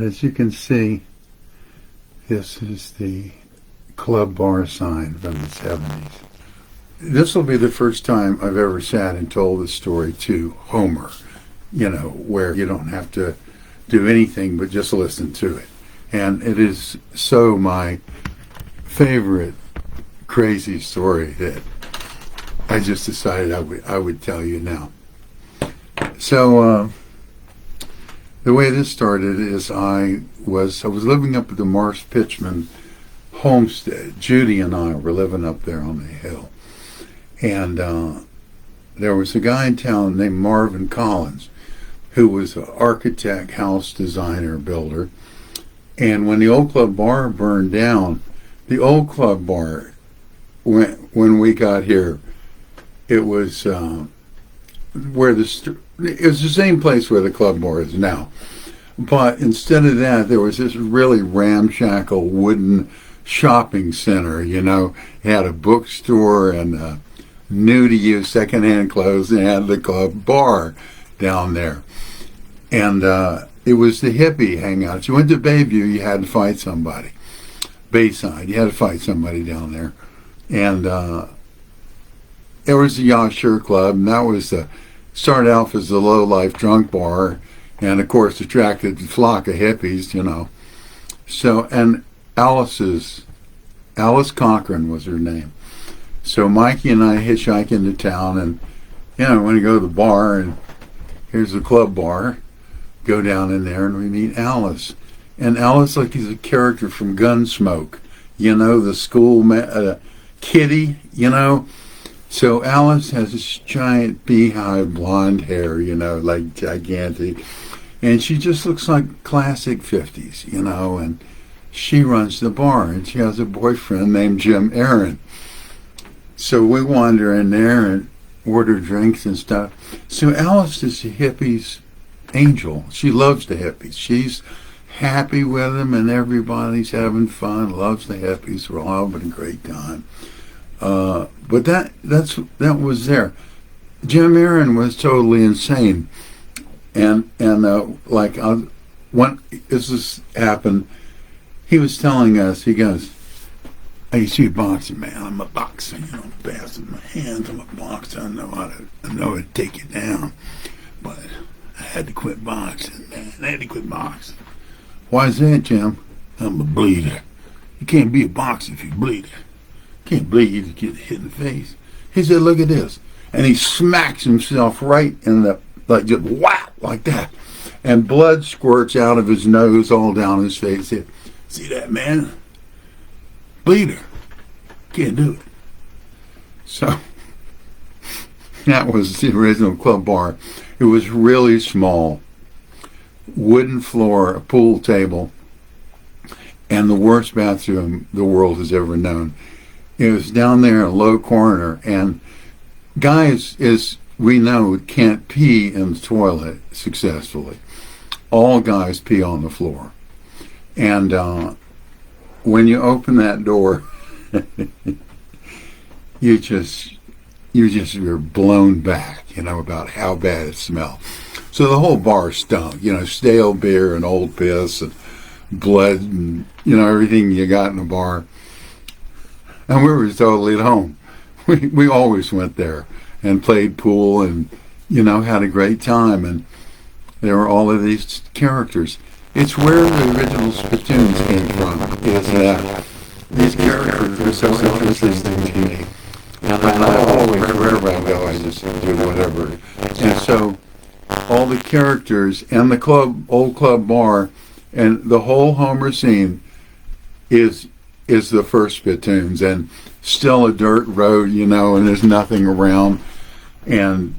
As you can see, this is the Club Bar sign from the 70s. This will be the first time I've ever sat and told this story to Homer, where you don't have to do anything but just listen to it. And it is so my favorite crazy story that I just decided I would tell you now. So, the way this started is I was living up at the Marsh Pitchman homestead. Judy and I were living up there on the hill. And there was a guy in town named Marvin Collins who was an architect, house designer, builder. And when the old Club Bar burned down, the old Club Bar, when we got here, it was it was the same place where the Club Bar is now. But instead of that, there was this really ramshackle wooden shopping center, It had a bookstore and new-to-you secondhand clothes, and it had the Club Bar down there. And it was the hippie hangout. You went to Bayview, you had to fight somebody. Bayside, you had to fight somebody down there. And there was the Yashir Club, and that was started off as a low-life drunk bar, and of course attracted a flock of hippies, So, and Alice Cochran was her name. So Mikey and I hitchhike into town, and when we go to the bar, and here's the Club Bar, go down in there, and we meet Alice. And Alice, like he's a character from Gunsmoke, the school kitty, So Alice has this giant beehive blonde hair, like gigantic. And she just looks like classic 50s, and she runs the bar, and she has a boyfriend named Jim Aaron. So we wander in there and order drinks and stuff. So Alice is the hippies' angel. She loves the hippies. She's happy with them, and everybody's having fun, loves the hippies. We're all having a great time. But that was there. Jim Aaron was totally insane, and when this happened, he was telling us, he goes, "I used to be a boxer, man. I'm a boxer. Fast with my hands. I'm a boxer. I know how to take you down. But I had to quit boxing, man. I had to quit boxing." "Why is that, Jim?" "I'm a bleeder. You can't be a boxer if you bleed. Can't bleed, you get hit in the face." He said, "Look at this." And he smacks himself right in the, just whap, like that. And blood squirts out of his nose all down his face. He said, "See that, man? Bleeder. Can't do it." So, that was the original Club Bar. It was really small. Wooden floor, a pool table, and the worst bathroom the world has ever known. It was down there in a low corner, and guys, as we know, can't pee in the toilet successfully. All guys pee on the floor. And when you open that door, you're blown back, about how bad it smelled. So the whole bar stunk, stale beer and old piss and blood and, everything you got in the bar. And we were totally at home. We always went there and played pool and, had a great time. And there were all of these characters. It's where the original spittoons came from, is that these characters are so interesting to me. And I always, wherever I go, I just do whatever. And so all the characters and the old Club Bar and the whole Homer scene is the first spittoons, and still a dirt road, and there's nothing around. And,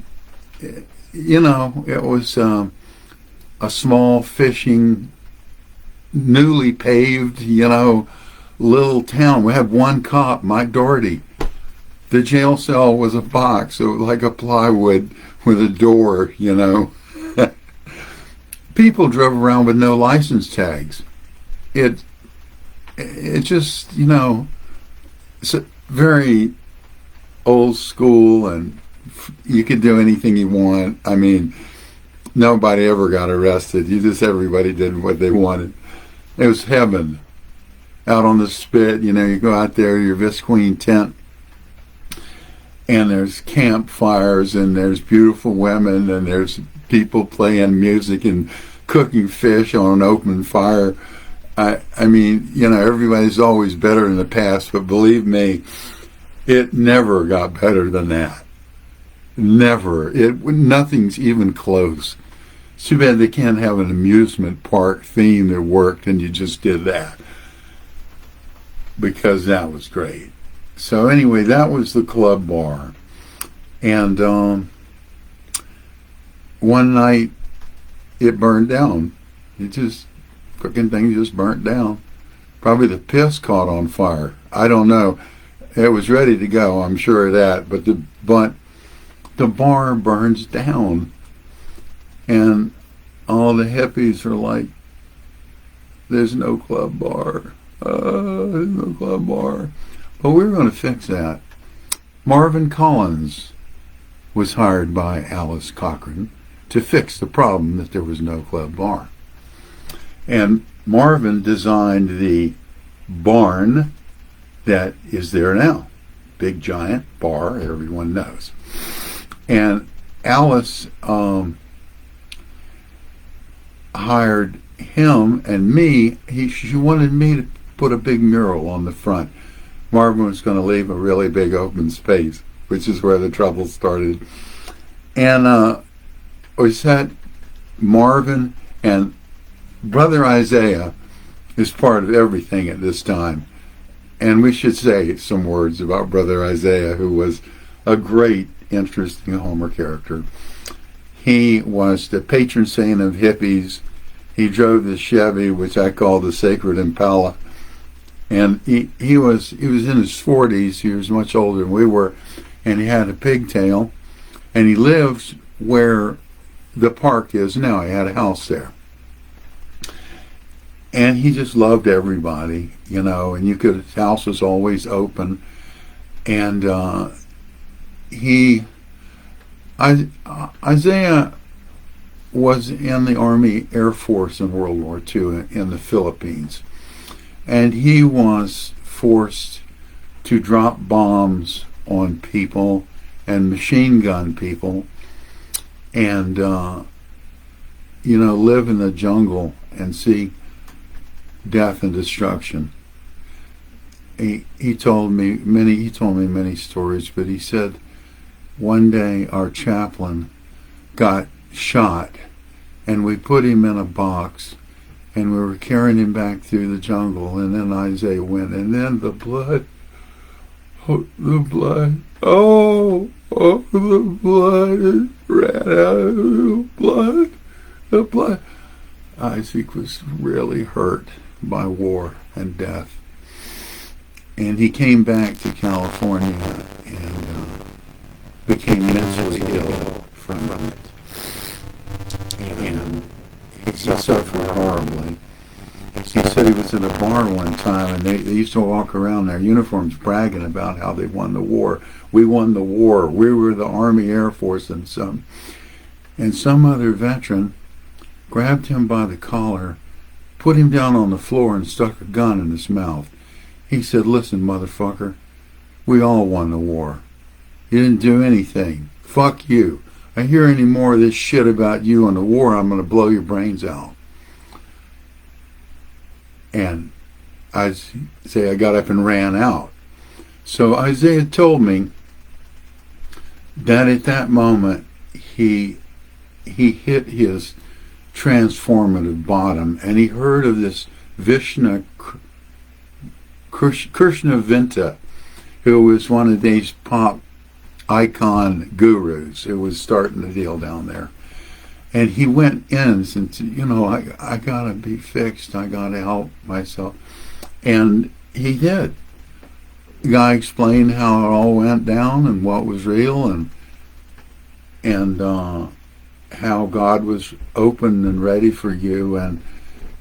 it was a small fishing, newly paved, little town. We had one cop, Mike Doherty. The jail cell was a box, so like a plywood with a door, People drove around with no license tags. It just, it's very old school, and you could do anything you want. I mean, Nobody ever got arrested. Everybody did what they wanted. It was heaven. Out on the spit, you go out there, your Visqueen tent, and there's campfires, and there's beautiful women, and there's people playing music and cooking fish on an open fire. I mean, everybody's always better in the past, but believe me, it never got better than that. Never. Nothing's even close. It's too bad they can't have an amusement park theme that worked, and you just did that, because that was great. So anyway, that was the Club Bar. And one night it burned down. Cooking thing just burnt down. Probably the piss caught on fire. I don't know. It was ready to go, I'm sure of that. But the bar burns down. And all the hippies are like, there's no Club Bar. There's no Club Bar. But we were going to fix that. Marvin Collins was hired by Alice Cochran to fix the problem that there was no Club Bar. And Marvin designed the barn that is there now. Big giant bar, everyone knows. And Alice hired him and me. She wanted me to put a big mural on the front. Marvin was going to leave a really big open space, which is where the trouble started. And we said Marvin and Brother Isaiah is part of everything at this time. And we should say some words about Brother Isaiah, who was a great, interesting Homer character. He was the patron saint of hippies. He drove the Chevy, which I call the Sacred Impala. And he was in his 40s. He was much older than we were. And he had a pigtail. And he lived where the park is now. He had a house there. And he just loved everybody, and his house was always open. And Isaiah was in the Army Air Force in World War II in the Philippines. And he was forced to drop bombs on people and machine gun people and, live in the jungle and see death and destruction. He told me many stories, but he said one day our chaplain got shot and we put him in a box and we were carrying him back through the jungle, and then Isaiah went, and then the blood, the blood ran out of the blood. Isaac was really hurt by war and death. And he came back to California and became mentally ill from it. And he suffered horribly. He said he was at a bar one time, and they used to walk around their uniforms bragging about how they won the war. We won the war. We were the Army Air Force, and some other veteran grabbed him by the collar, put him down on the floor, and stuck a gun in his mouth. He said, "Listen, motherfucker, we all won the war. You didn't do anything. Fuck you. I hear any more of this shit about you and the war, I'm going to blow your brains out." And I got up and ran out. So Isaiah told me that at that moment he hit his transformative bottom, and he heard of this Krishnavinta, who was one of these pop icon gurus who was starting the deal down there. And he went in and said, I gotta be fixed. I gotta help myself. And he did. The guy explained how it all went down and what was real, and how God was open and ready for you, and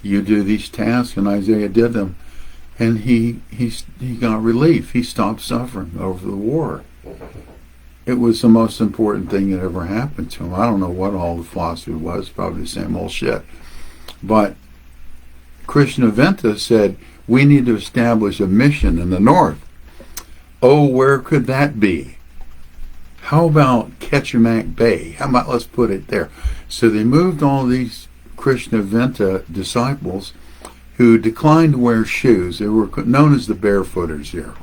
you do these tasks, and Isaiah did them. And he got relief. He stopped suffering over the war. it was the most important thing that ever happened to him. I don't know what all the philosophy was, probably the same old shit. But Krishnaventa said, we need to establish a mission in the north. Oh, where could that be? How about Ketchimak Bay? How about let's put it there? So they moved all these Krishnaventa disciples who declined to wear shoes. They were known as the barefooters here.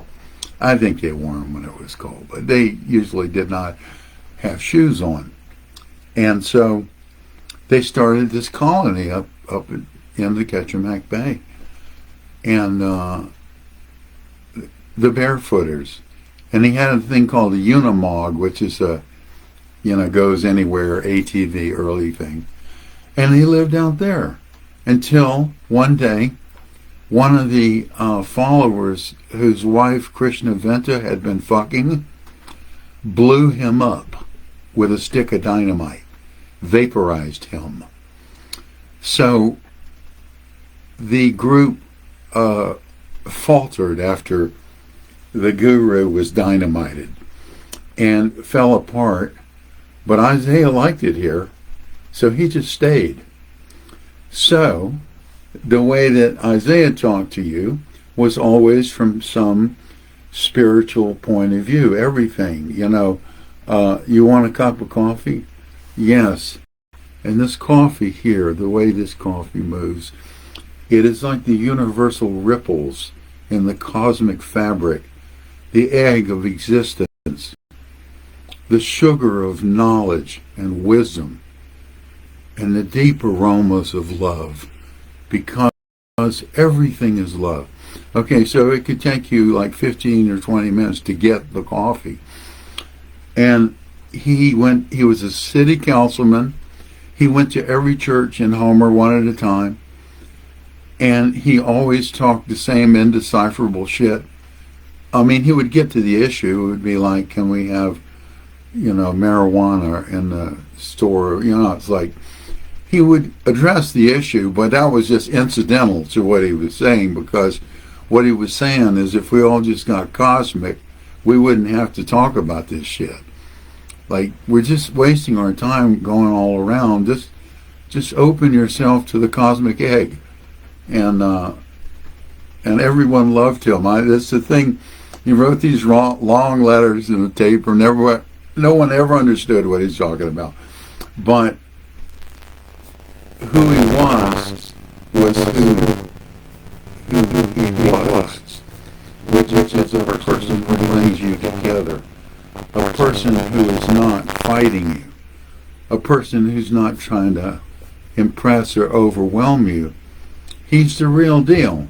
I think they wore them when it was cold, but they usually did not have shoes on. And so they started this colony up in the Ketchimak Bay. And the barefooters. And he had a thing called a Unimog, which is a, goes anywhere, ATV, early thing. And he lived out there until one day, one of the followers whose wife Krishnaventa had been fucking blew him up with a stick of dynamite, vaporized him. So the group faltered after the guru was dynamited and fell apart, but Isaiah liked it here, so he just stayed. So the way that Isaiah talked to you was always from some spiritual point of view. Everything, you want a cup of coffee? Yes. And this coffee here, the way this coffee moves, it is like the universal ripples in the cosmic fabric, the egg of existence, the sugar of knowledge and wisdom, and the deep aromas of love, because everything is love. Okay, so it could take you like 15 or 20 minutes to get the coffee. And he was a city councilman. He went to every church in Homer one at a time. And he always talked the same indecipherable shit. I mean, he would get to the issue. It would be like, can we have, marijuana in the store? It's like, he would address the issue, but that was just incidental to what he was saying, because what he was saying is if we all just got cosmic, we wouldn't have to talk about this shit. Like, we're just wasting our time going all around. Just open yourself to the cosmic egg. And everyone loved him. That's the thing. He wrote these long letters in the tape, and no one ever understood what he's talking about. But who he was who he was, which is a person who brings you together, a person who is not fighting you, a person who's not trying to impress or overwhelm you. He's the real deal.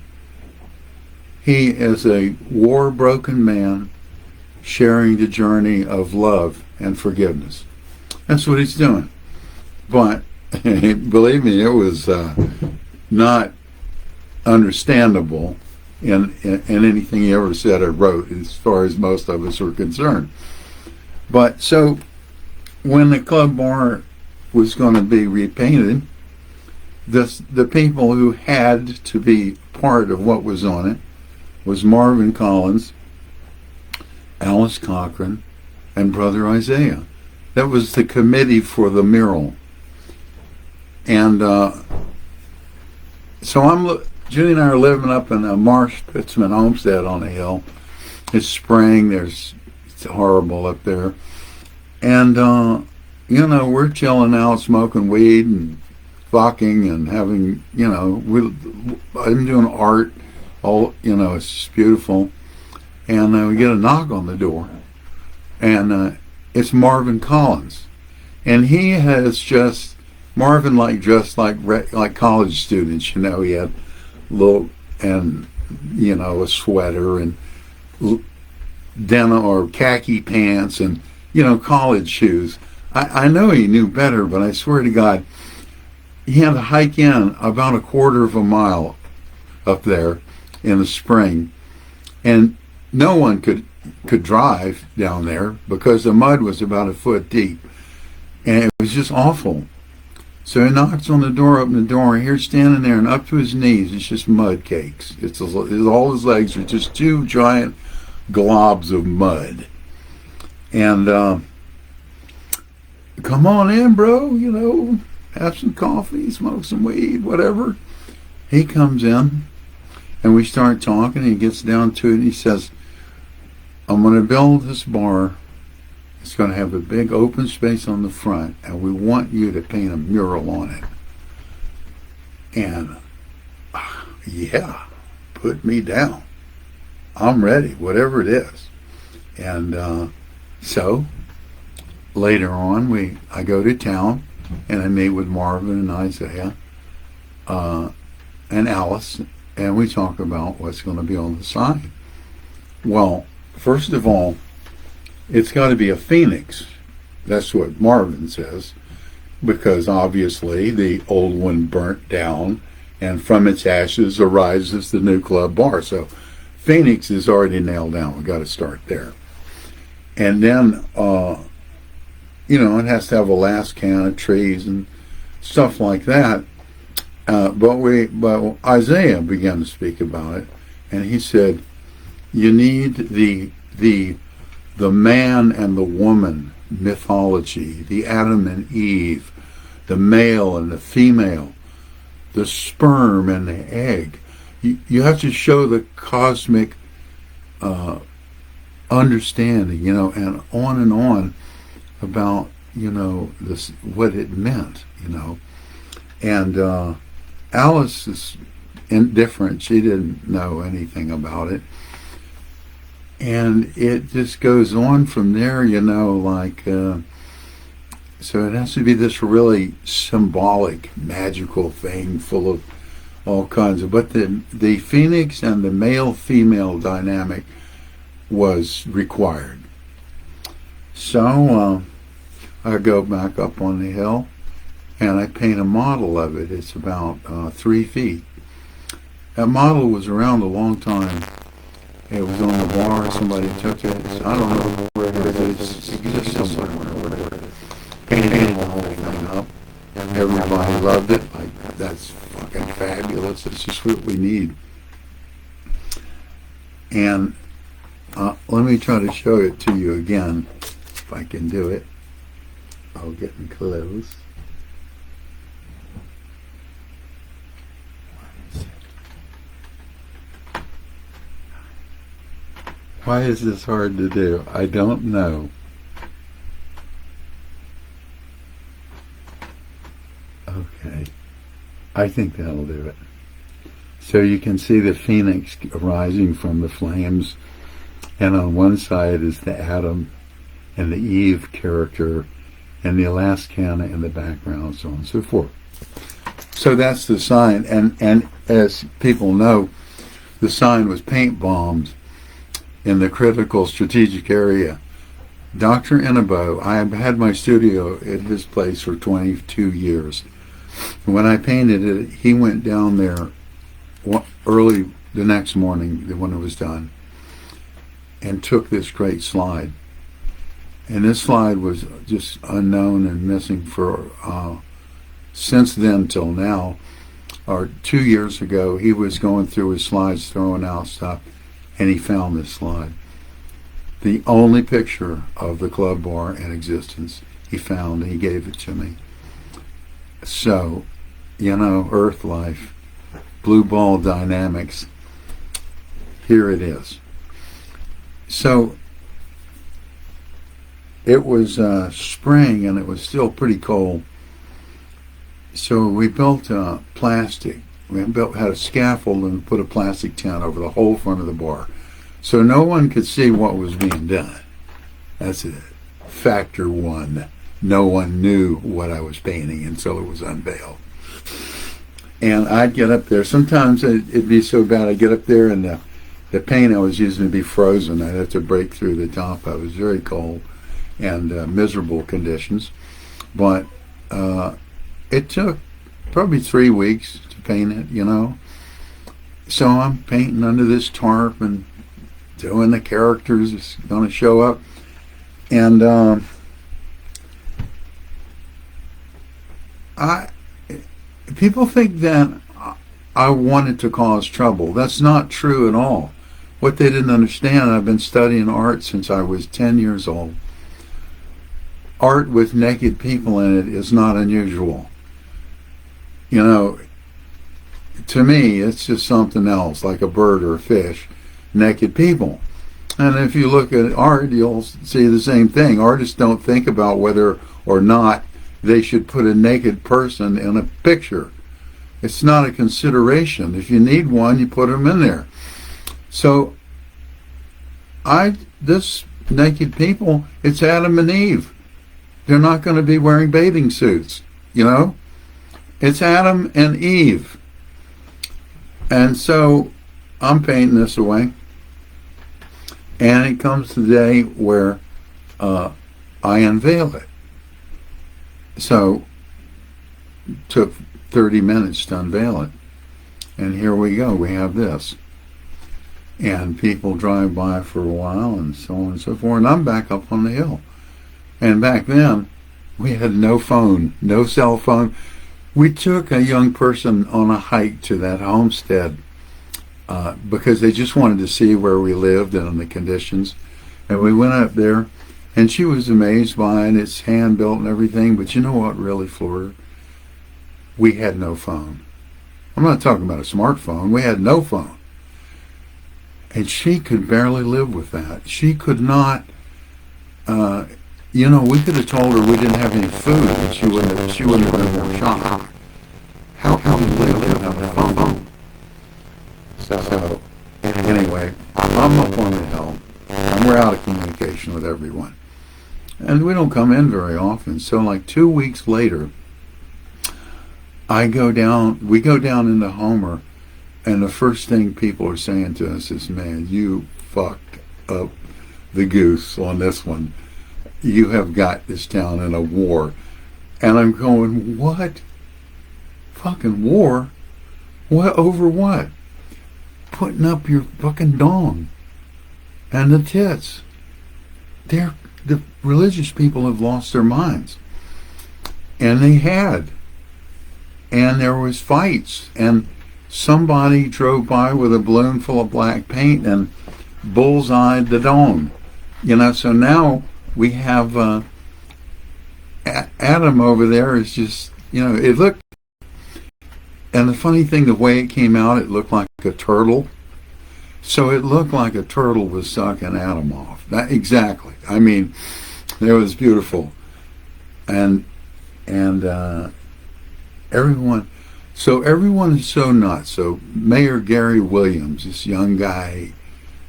He is a war-broken man sharing the journey of love and forgiveness. That's what he's doing. But believe me, it was not understandable in anything he ever said or wrote, as far as most of us were concerned. But so when the Club Bar was going to be repainted, the people who had to be part of what was on it was Marvin Collins, Alice Cochran, and Brother Isaiah. That was the committee for the mural. And so Judy and I are living up in a Marsh Pitzman homestead on a hill. It's spring. It's horrible up there. And, we're chilling out, smoking weed and fucking and having, I'm doing art. It's just beautiful. And we get a knock on the door. And it's Marvin Collins. And he has Marvin dressed like college students, he had a sweater and denim or khaki pants and, college shoes. I know he knew better, but I swear to God, he had to hike in about a quarter of a mile up there in the spring, and no one could drive down there because the mud was about a foot deep, and it was just awful. So he knocks on the door, open the door, and here's standing there, and up to his knees, it's just mud cakes. All his legs are just two giant globs of mud. And come on in, bro, have some coffee, smoke some weed, whatever. He comes in, and we start talking, and he gets down to it, and he says, I'm going to build this bar. It's going to have a big open space on the front, and we want you to paint a mural on it. And, yeah, put me down. I'm ready, whatever it is. And so later on, I go to town, and I meet with Marvin and Isaiah and Alice, and we talk about what's going to be on the sign. Well, first of all, it's got to be a phoenix. That's what Marvin says, because obviously the old one burnt down, and from its ashes arises the new Club Bar. So phoenix is already nailed down. We've got to start there. And then, it has to have Alaskan trees and stuff like that. But Isaiah began to speak about it, and he said, you need the man and the woman mythology, the Adam and Eve, the male and the female, the sperm and the egg. You have to show the cosmic understanding, and on about, this, what it meant, And Alice is indifferent. She didn't know anything about it. And it just goes on from there, so it has to be this really symbolic, magical thing full of all kinds of, but the phoenix and the male-female dynamic was required. So I go back up on the hill and I paint a model of it. It's about 3 feet. That model was around a long time. It was on the bar. Somebody took it. I don't know where it is. It exists somewhere. Painted the whole thing up. Everybody loved it. Like, that's fucking fabulous. It's just what we need. And let me try to show it to you again, if I can do it. I'll get close. Why is this hard to do? I don't know. Okay. I think that'll do it. So you can see the phoenix arising from the flames, and on one side is the Adam and the Eve character, and the Alaskan in the background, so on and so forth. So that's the sign, and as people know, the sign was paint bombed in the critical strategic area. Dr. Inabo, I had my studio at his place for 22 years. When I painted it, he went down there early the next morning when it was done and took this great slide. And this slide was just unknown and missing for since then till now. Or 2 years ago, he was going through his slides, throwing out stuff, and he found this slide. The only picture of the Club Bar in existence he found, and he gave it to me. So, Earth life, blue ball dynamics, here it is. So, it was spring and it was still pretty cold. So we built plastic. We had a scaffold and put a plastic tent over the whole front of the bar. So no one could see what was being done. That's it. Factor one. No one knew what I was painting until it was unveiled. And I'd get up there. Sometimes it'd be so bad I'd get up there and the paint I was using would be frozen. I'd have to break through the top. I was very cold and miserable conditions. But it took probably 3 weeks to paint it, So I'm painting under this tarp and doing the characters that's going to show up. And people think that I wanted to cause trouble. That's not true at all. What they didn't understand, I've been studying art since I was 10 years old. art with naked people in it is not unusual. You know, to me, it's just something else, like a bird or a fish, naked people. And if you look at art, you'll see the same thing. Artists don't think about whether or not they should put a naked person in a picture. It's not a consideration. If you need one, you put them in there. So, this naked people, it's Adam and Eve. They're not going to be wearing bathing suits, you know? It's Adam and Eve. And so, I'm painting this away. And it comes the day where I unveil it. So, it took 30 minutes to unveil it. And here we go, we have this. And people drive by for a while and so on and so forth. And I'm back up on the hill. And back then, we had no phone, no cell phone. We took a young person on a hike to that homestead because they just wanted to see where we lived and the conditions. And we went up there, and she was amazed by it. It's hand-built and everything, but you know what really floored her? We had no phone. I'm not talking about a smartphone. We had no phone. And she could barely live with that. She could not, we could have told her we didn't have any food, and she wouldn't have been more shocked. How can we live without a phone? So, anyway, I'm up on the hill, and we're out of communication with everyone. And we don't come in very often. So like 2 weeks later, we go down into Homer, and the first thing people are saying to us is, man, you fucked up the goose on this one. You have got this town in a war. And I'm going, what? Fucking war? What? Over what? Putting up your fucking dong and the tits. The religious people have lost their minds. And they had. And there was fights. And somebody drove by with a balloon full of black paint and bullseyed the dome. So now we have Adam over there is just, it looked, and the funny thing, the way it came out, it looked like a turtle. So it looked like a turtle was sucking Adam off. That, exactly. I mean, it was beautiful. And everyone is so nuts. So Mayor Gary Williams, this young guy,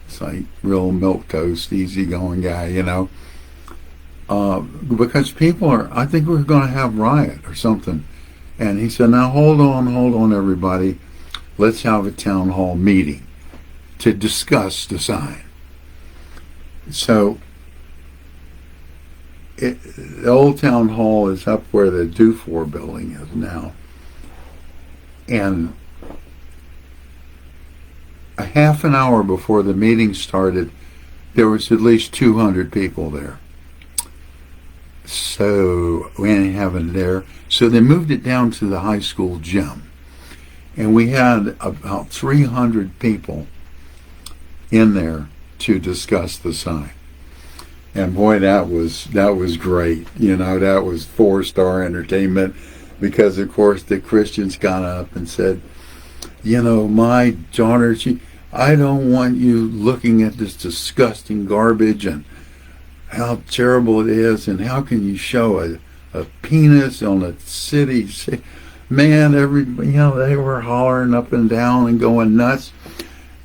it's like real milquetoast, easygoing guy, because people I think we're going to have riot or something. And he said, now hold on everybody. Let's have a town hall meeting to discuss the sign. So the old town hall is up where the Dufour building is now. And a half an hour before the meeting started, there was at least 200 people there. So we ain't having it there. So they moved it down to the high school gym. And we had about 300 people in there to discuss the sign. And boy, that was great. That was 4-star entertainment, because of course the Christians got up and said, my daughter, I don't want you looking at this disgusting garbage and how terrible it is, and how can you show a penis on a city? Man, they were hollering up and down and going nuts.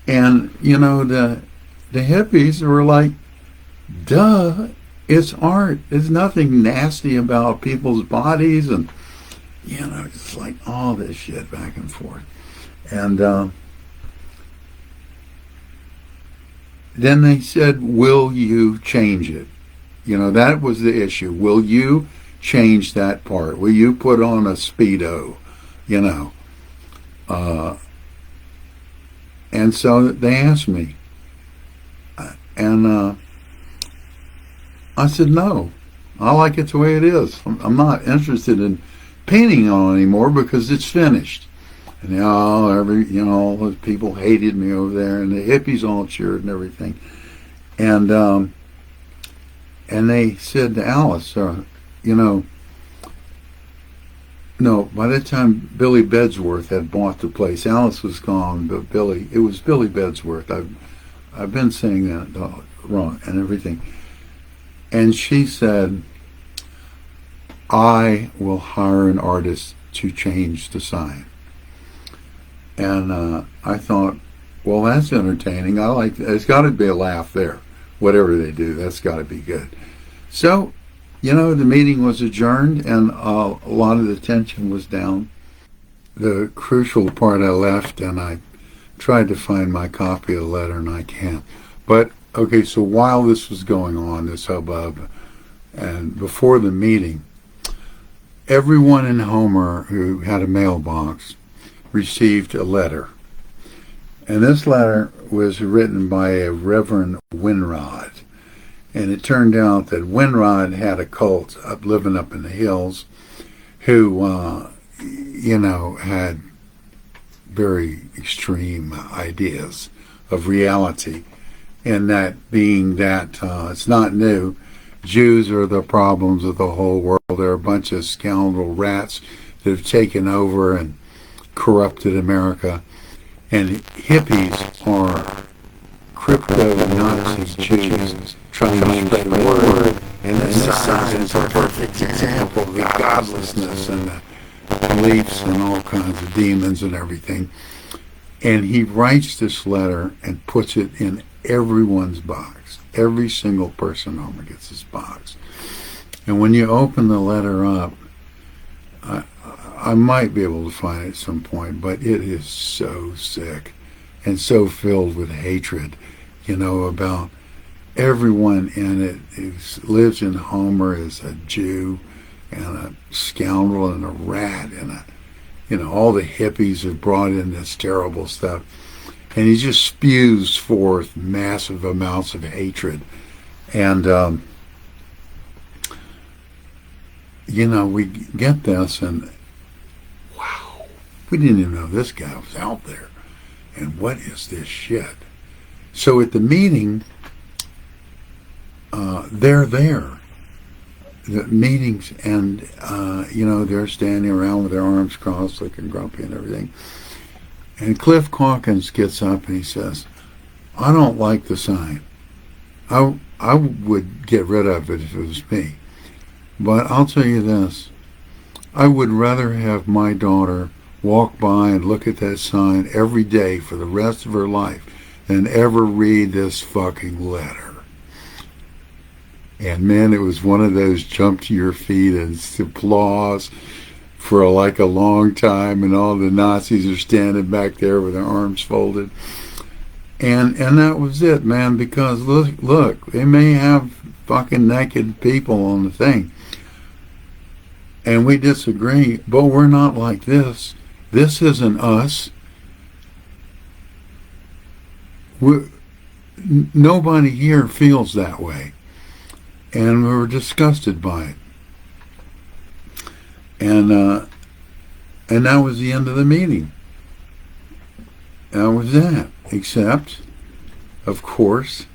And, the hippies were like, duh, it's art. There's nothing nasty about people's bodies, and, it's like all this shit back and forth. And then they said, will you change it? That was the issue. Will you change that part? Will you put on a Speedo? And so they asked me. And I said, no. I like it the way it is. I'm not interested in painting on it anymore because it's finished. And all those people hated me over there, and the hippies all cheered and everything. And they said to Alice, you know, no, by that time Billy Bedsworth had bought the place. Alice was gone, but it was Billy Bedsworth. I've been saying that wrong and everything. And she said, I will hire an artist to change the sign. And I thought, well, that's entertaining. There's got to be a laugh there. Whatever they do, that's got to be good. So, the meeting was adjourned, and a lot of the tension was down. The crucial part I left, and I tried to find my copy of the letter, and I can't. But, okay, so while this was going on, this hubbub, and before the meeting, everyone in Homer who had a mailbox received a letter. And this letter was written by a Reverend Winrod. And it turned out that Winrod had a cult living up in the hills who, had very extreme ideas of reality. And that being that it's not new. Jews are the problems of the whole world. They're a bunch of scoundrel rats that have taken over and corrupted America. And hippies are crypto-Nazi Jews trying to spread the word. And the sign is a perfect example of the godlessness and the beliefs and all kinds of demons and everything. And he writes this letter and puts it in everyone's box. Every single person home gets this box. And when you open the letter up, I might be able to find it at some point, but it is so sick and so filled with hatred, about everyone in it who lives in Homer is a Jew and a scoundrel and a rat and all the hippies have brought in this terrible stuff. And he just spews forth massive amounts of hatred. And, we get this and wow, we didn't even know this guy was out there. And what is this shit? So at the meeting, they're there. The meetings, and, they're standing around with their arms crossed looking grumpy and everything. And Cliff Hawkins gets up and he says, I don't like the sign. I would get rid of it if it was me. But I'll tell you this. I would rather have my daughter walk by and look at that sign every day for the rest of her life than ever read this fucking letter. And man, it was one of those jump to your feet and applause for a long time, and all the Nazis are standing back there with their arms folded. And that was it, man, because look, they may have fucking naked people on the thing. And we disagree, but we're not like this. This isn't us. Nobody here feels that way. And we were disgusted by it. And that was the end of the meeting. That was that. Except, of course,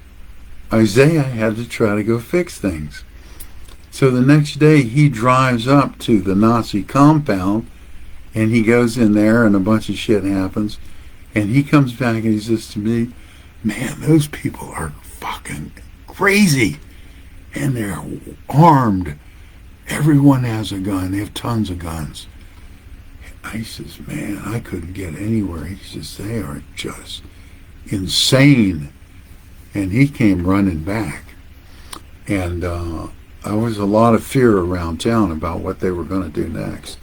Isaiah had to try to go fix things. So the next day he drives up to the Nazi compound and he goes in there and a bunch of shit happens. And he comes back and he says to me, man, those people are fucking crazy. And they're armed. Everyone has a gun. They have tons of guns. I says, man, I couldn't get anywhere. He says, they are just insane. And he came running back. And there was a lot of fear around town about what they were going to do next.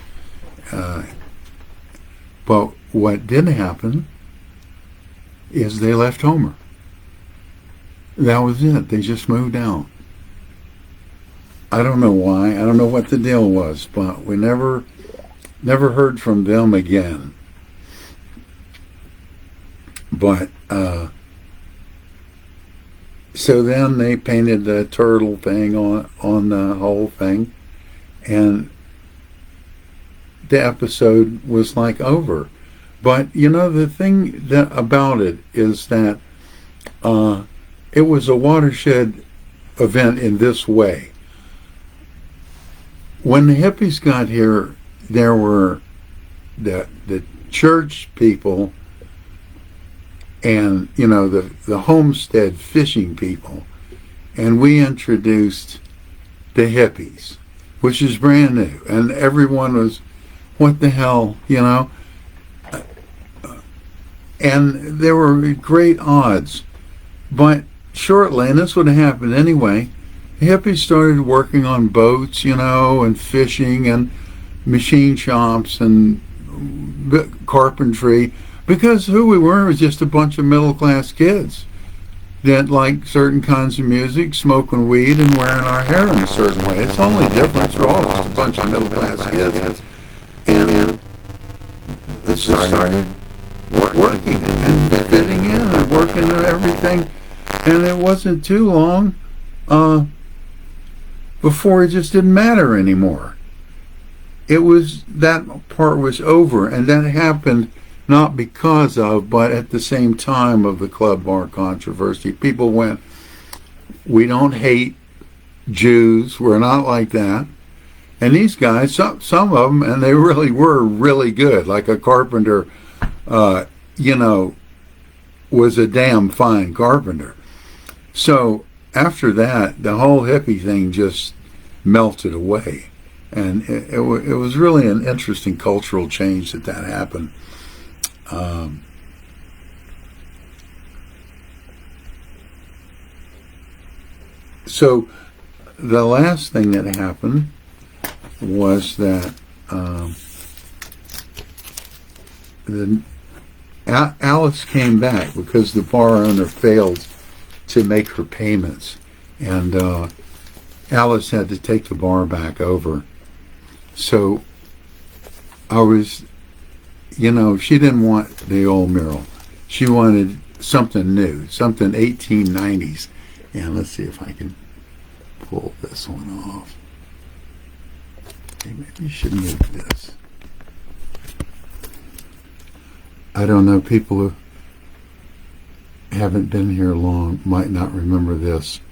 But what did happen is they left Homer. That was it. They just moved out. I don't know why. I don't know what the deal was, but we never heard from them again. But so then they painted the turtle thing on the whole thing, and the episode was over. But the thing about it is that it was a watershed event in this way. when the hippies got here, there were the church people and, you know, the homestead fishing people. And we introduced the hippies, which is brand new. And everyone was, what the hell, you know? And there were great odds. But shortly, and this would have happened anyway, the hippies started working on boats, you know, and fishing and machine shops and carpentry, because who we were was just a bunch of middle-class kids that liked certain kinds of music, smoking weed, and wearing our hair in a certain way. It's the only difference. We're all just a bunch of middle-class kids. And it started working and fitting in and working and everything. And it wasn't too long before it just didn't matter anymore. It was, that part was over, and that happened not because of, but at the same time of the Club Bar controversy. People went, we don't hate Jews, we're not like that. And these guys, some of them, and they really were really good, like a carpenter, you know, was a damn fine carpenter. So after that, the whole hippie thing just melted away. And it was really an interesting cultural change that happened. So the last thing that happened was that Alice came back because the bar owner failed to make her payments, and Alice had to take the bar back over. So I was, you know, she didn't want the old mural. She wanted something new, something 1890s. And let's see if I can pull this one off. Okay, maybe you should move this. I don't know, people who haven't been here long might not remember this,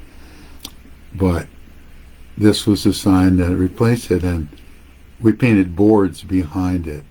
but this was the sign that replaced it, and we painted boards behind it.